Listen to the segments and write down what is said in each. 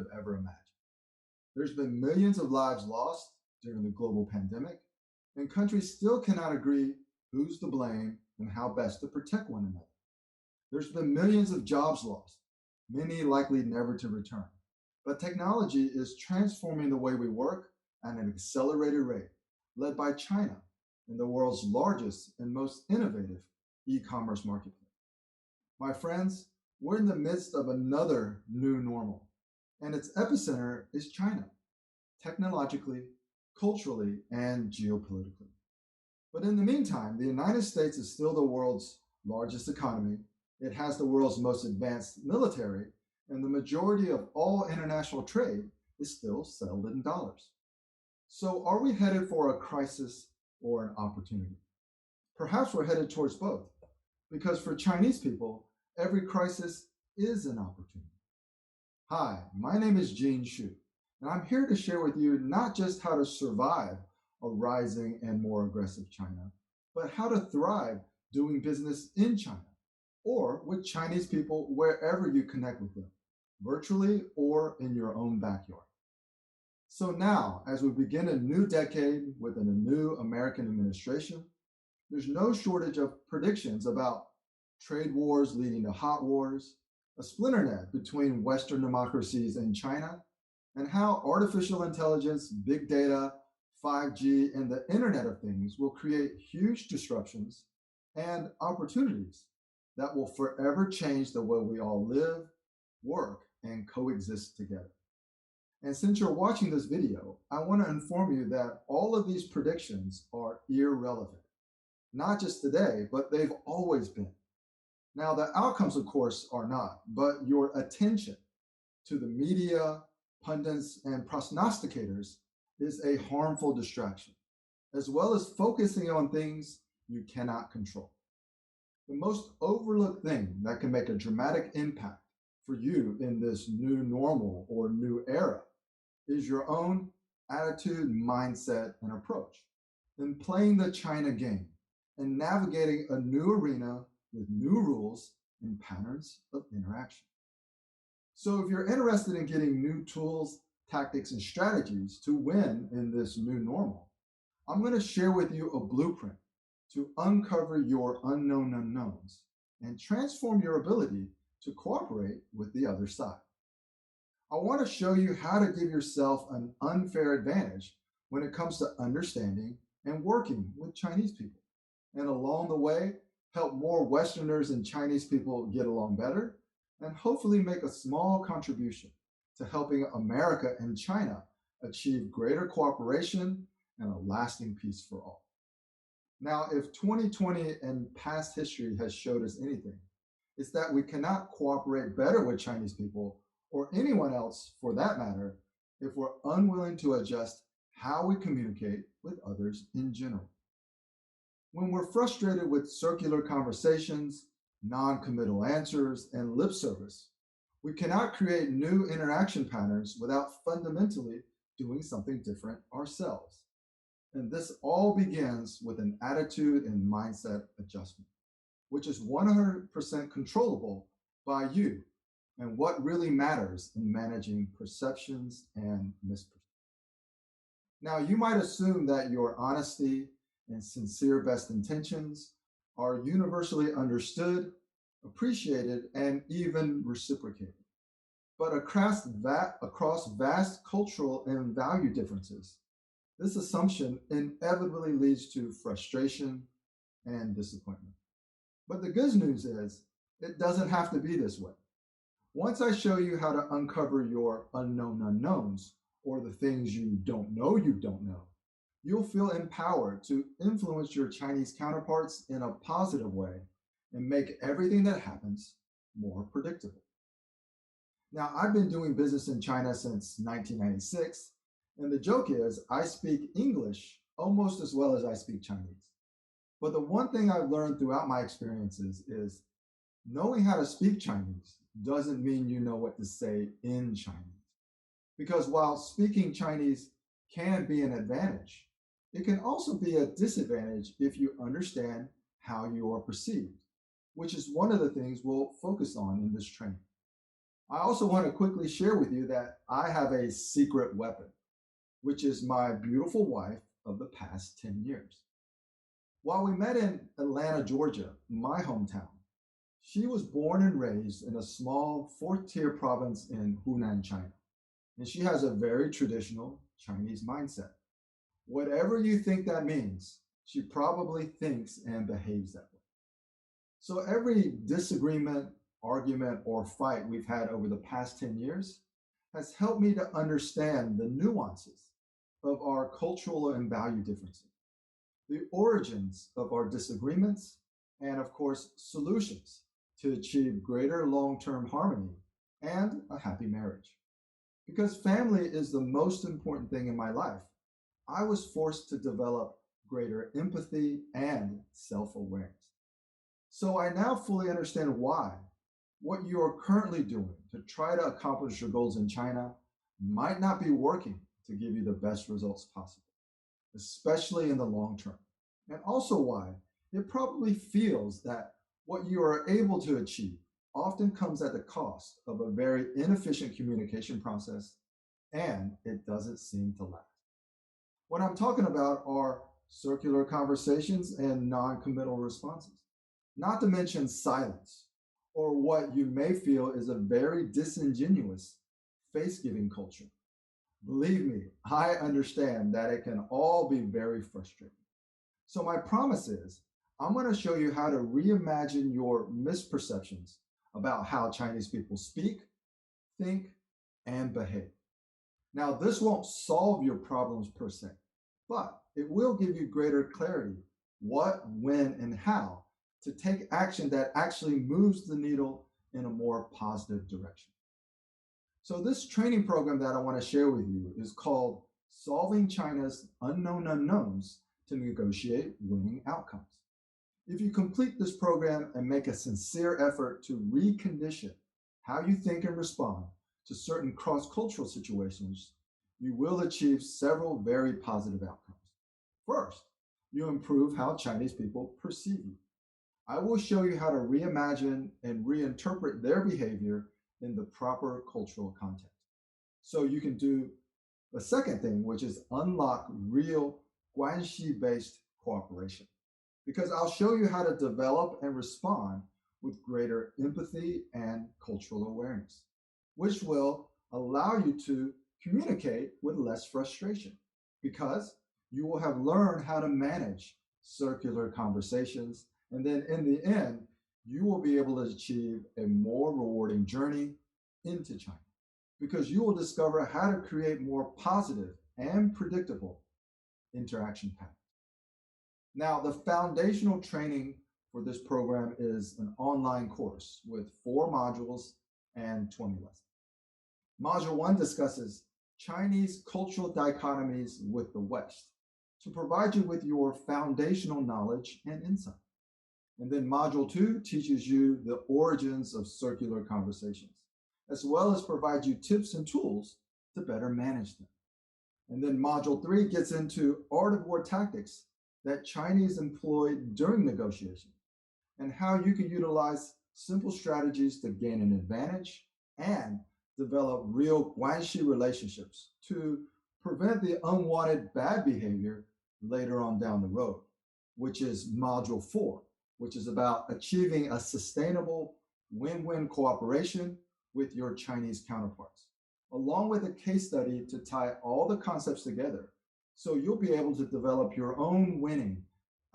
have ever imagined. There's been millions of lives lost during the global pandemic, and countries still cannot agree who's to blame and how best to protect one another. There's been millions of jobs lost, many likely never to return. But technology is transforming the way we work at an accelerated rate, led by China and the world's largest and most innovative e-commerce marketplace. My friends, we're in the midst of another new normal, and its epicenter is China, technologically, culturally, and geopolitically. But in the meantime, the United States is still the world's largest economy. It has the world's most advanced military, and the majority of all international trade is still settled in dollars. So are we headed for a crisis or an opportunity? Perhaps we're headed towards both, because for Chinese people, every crisis is an opportunity. Hi, my name is Gene Shu, and I'm here to share with you not just how to survive a rising and more aggressive China, but how to thrive doing business in China or with Chinese people wherever you connect with them, virtually or in your own backyard. So now, as we begin a new decade within a new American administration, there's no shortage of predictions about trade wars leading to hot wars, a splinter net between Western democracies and China, and how artificial intelligence, big data, 5G, and the Internet of Things will create huge disruptions and opportunities that will forever change the way we all live, work, and coexist together. And since you're watching this video, I want to inform you that all of these predictions are irrelevant, not just today, but they've always been. Now, the outcomes, of course, are not, but your attention to the media, pundits, and prognosticators is a harmful distraction, as well as focusing on things you cannot control. The most overlooked thing that can make a dramatic impact for you in this new normal or new era is your own attitude, mindset, and approach in playing the China game and navigating a new arena with new rules and patterns of interaction. So if you're interested in getting new tools, tactics, and strategies to win in this new normal, I'm going to share with you a blueprint to uncover your unknown unknowns and transform your ability to cooperate with the other side. I want to show you how to give yourself an unfair advantage when it comes to understanding and working with Chinese people, and along the way, help more Westerners and Chinese people get along better, and hopefully make a small contribution to helping America and China achieve greater cooperation and a lasting peace for all. Now, if 2020 and past history has showed us anything, it's that we cannot cooperate better with Chinese people, or anyone else for that matter, if we're unwilling to adjust how we communicate with others in general. When we're frustrated with circular conversations, non-committal answers, and lip service, we cannot create new interaction patterns without fundamentally doing something different ourselves. And this all begins with an attitude and mindset adjustment, which is 100% controllable by you and what really matters in managing perceptions and misperceptions. Now, you might assume that your honesty and sincere best intentions are universally understood, appreciated, and even reciprocated. But across vast cultural and value differences, this assumption inevitably leads to frustration and disappointment. But the good news is, it doesn't have to be this way. Once I show you how to uncover your unknown unknowns, or the things you don't know, you'll feel empowered to influence your Chinese counterparts in a positive way and make everything that happens more predictable. Now, I've been doing business in China since 1996, and the joke is I speak English almost as well as I speak Chinese. But the one thing I've learned throughout my experiences is knowing how to speak Chinese doesn't mean you know what to say in Chinese. Because while speaking Chinese can be an advantage, it can also be a disadvantage if you understand how you are perceived, which is one of the things we'll focus on in this training. I also want to quickly share with you that I have a secret weapon, which is my beautiful wife of the past 10 years. While we met in Atlanta, Georgia, my hometown, she was born and raised in a small fourth-tier province in Hunan, China, and she has a very traditional Chinese mindset. Whatever you think that means, she probably thinks and behaves that way. So every disagreement, argument, or fight we've had over the past 10 years has helped me to understand the nuances of our cultural and value differences, the origins of our disagreements, and of course, solutions to achieve greater long-term harmony and a happy marriage. Because family is the most important thing in my life, I was forced to develop greater empathy and self-awareness. So I now fully understand why what you are currently doing to try to accomplish your goals in China might not be working to give you the best results possible, especially in the long term. And also why it probably feels that what you are able to achieve often comes at the cost of a very inefficient communication process, and it doesn't seem to last. What I'm talking about are circular conversations and non-committal responses, not to mention silence, or what you may feel is a very disingenuous face-giving culture. Believe me, I understand that it can all be very frustrating. So my promise is, I'm going to show you how to reimagine your misperceptions about how Chinese people speak, think, and behave. Now, this won't solve your problems per se, but it will give you greater clarity what, when, and how to take action that actually moves the needle in a more positive direction. So this training program that I want to share with you is called Solving China's Unknown Unknowns to Negotiate Winning Outcomes. If you complete this program and make a sincere effort to recondition how you think and respond to certain cross-cultural situations, you will achieve several very positive outcomes. First, you improve how Chinese people perceive you. I will show you how to reimagine and reinterpret their behavior in the proper cultural context. So you can do the second thing, which is unlock real Guanxi-based cooperation, because I'll show you how to develop and respond with greater empathy and cultural awareness, which will allow you to communicate with less frustration, because you will have learned how to manage circular conversations. And then in the end, you will be able to achieve a more rewarding journey into China, because you will discover how to create more positive and predictable interaction patterns. Now, the foundational training for this program is an online course with 4 modules and 20 lessons. Module 1 discusses Chinese cultural dichotomies with the West to provide you with your foundational knowledge and insight. And then Module 2 teaches you the origins of circular conversations, as well as provide you tips and tools to better manage them. And then Module 3 gets into art of war tactics that Chinese employ during negotiation, and how you can utilize simple strategies to gain an advantage and develop real Guanxi relationships to prevent the unwanted bad behavior later on down the road, which is Module 4, which is about achieving a sustainable win-win cooperation with your Chinese counterparts, along with a case study to tie all the concepts together, so you'll be able to develop your own winning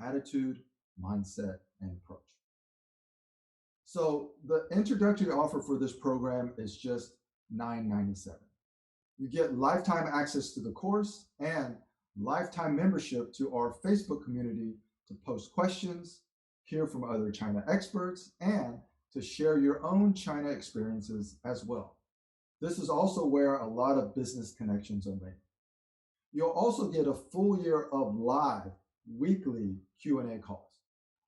attitude, mindset, and approach. So the introductory offer for this program is just $9.97. You get lifetime access to the course and lifetime membership to our Facebook community to post questions, hear from other China experts, and to share your own China experiences as well. This is also where a lot of business connections are made. You'll also get a full year of live weekly Q&A calls,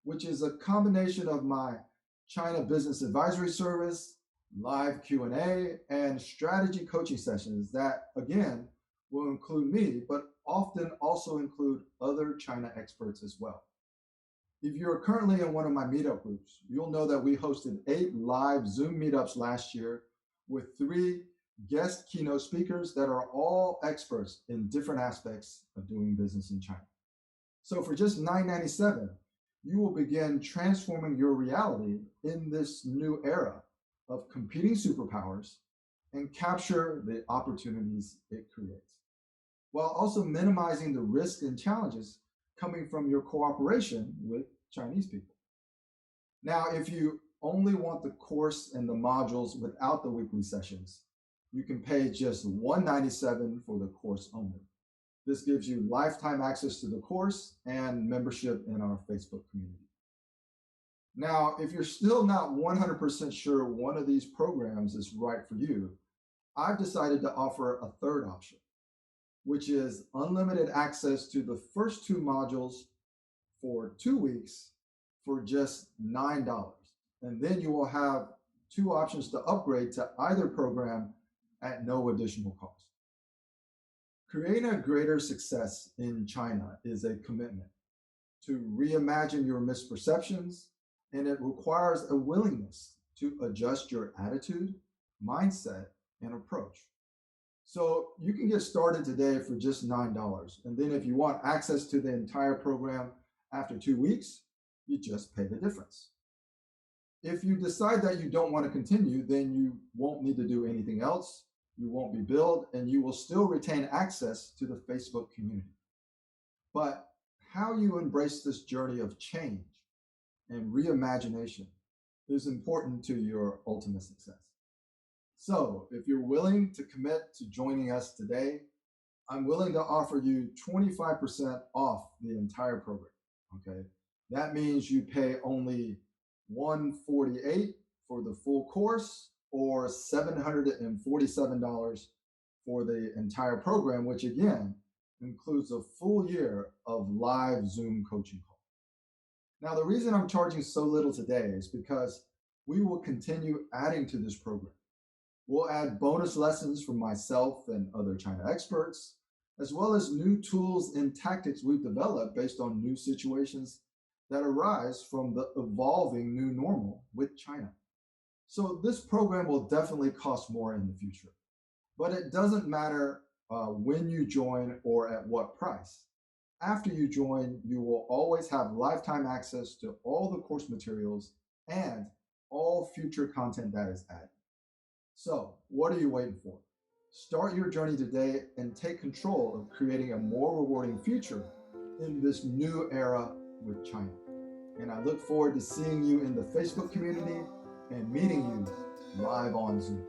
which is a combination of my China Business Advisory Service, live Q&A, and strategy coaching sessions that, again, will include me, but often also include other China experts as well. If you're currently in one of my meetup groups, you'll know that we hosted 8 live Zoom meetups last year with 3 guest keynote speakers that are all experts in different aspects of doing business in China. So for just $9.97, you will begin transforming your reality in this new era of competing superpowers and capture the opportunities it creates, while also minimizing the risks and challenges coming from your cooperation with Chinese people. Now, if you only want the course and the modules without the weekly sessions, you can pay just $197 for the course only. This gives you lifetime access to the course and membership in our Facebook community. Now, if you're still not 100% sure one of these programs is right for you, I've decided to offer a third option, which is unlimited access to the first 2 modules for 2 weeks for just $9. And then you will have 2 options to upgrade to either program at no additional cost. Creating a greater success in China is a commitment to reimagine your misperceptions, and it requires a willingness to adjust your attitude, mindset, and approach. So you can get started today for just $9. And then if you want access to the entire program after 2 weeks, you just pay the difference. If you decide that you don't want to continue, then you won't need to do anything else. You won't be billed, and you will still retain access to the Facebook community. But how you embrace this journey of change and reimagination is important to your ultimate success. So if you're willing to commit to joining us today, I'm willing to offer you 25% off the entire program, okay? That means you pay only $148 for the full course, or $747 for the entire program, which again includes a full year of live Zoom coaching calls. Now, the reason I'm charging so little today is because we will continue adding to this program. We'll add bonus lessons from myself and other China experts, as well as new tools and tactics we've developed based on new situations that arise from the evolving new normal with China. So this program will definitely cost more in the future, but it doesn't matter when you join or at what price. After you join, you will always have lifetime access to all the course materials and all future content that is added. So what are you waiting for? Start your journey today and take control of creating a more rewarding future in this new era with China. And I look forward to seeing you in the Facebook community and meeting you live on Zoom.